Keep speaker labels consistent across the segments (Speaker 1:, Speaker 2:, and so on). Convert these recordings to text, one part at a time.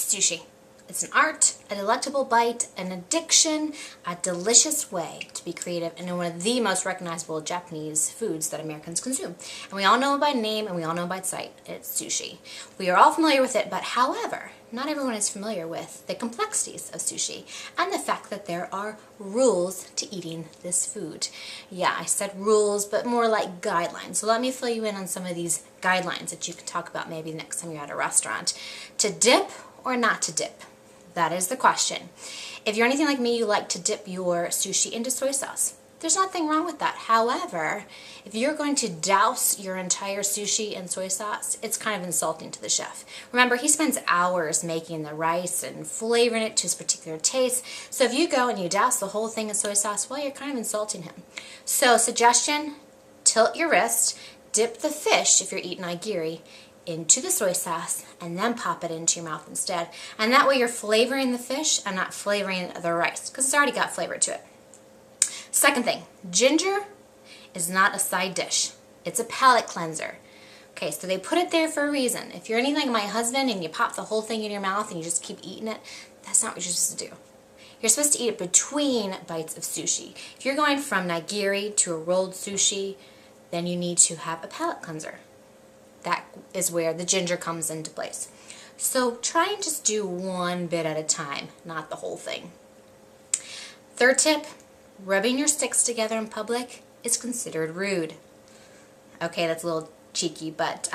Speaker 1: Sushi. It's an art, a delectable bite, an addiction, a delicious way to be creative, and one of the most recognizable Japanese foods that Americans consume. And we all know it by name and we all know it by sight. It's sushi. We are all familiar with it, but however, not everyone is familiar with the complexities of sushi and the fact that there are rules to eating this food. Yeah, I said rules, but more like guidelines. So let me fill you in on some of these guidelines that you can talk about maybe next time you're at a restaurant. To dip or not to dip? That is the question. If you're anything like me, you like to dip your sushi into soy sauce. There's nothing wrong with that. However, if you're going to douse your entire sushi in soy sauce, it's kind of insulting to the chef. Remember, he spends hours making the rice and flavoring it to his particular taste. So if you go and you douse the whole thing in soy sauce, well, you're kind of insulting him. So suggestion, tilt your wrist, dip the fish, if you're eating nigiri, into the soy sauce and then pop it into your mouth instead. And that way you're flavoring the fish and not flavoring the rice because it's already got flavor to it. Second thing, ginger is not a side dish. It's a palate cleanser. Okay, so they put it there for a reason. If you're anything like my husband and you pop the whole thing in your mouth and you just keep eating it, that's not what you're supposed to do. You're supposed to eat it between bites of sushi. If you're going from nigiri to a rolled sushi, then you need to have a palate cleanser. That is where the ginger comes into place. So try and just do one bit at a time, not the whole thing. Third tip, rubbing your sticks together in public is considered rude. Okay, that's a little cheeky, but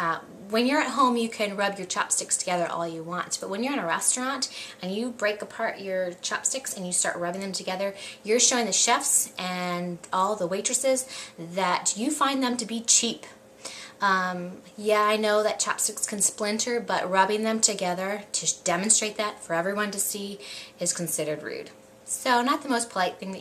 Speaker 1: when you're at home, you can rub your chopsticks together all you want. But when you're in a restaurant and you break apart your chopsticks and you start rubbing them together, you're showing the chefs and all the waitresses that you find them to be cheap. Yeah, I know that chopsticks can splinter, but rubbing them together to demonstrate that for everyone to see is considered rude. So not the most polite thing that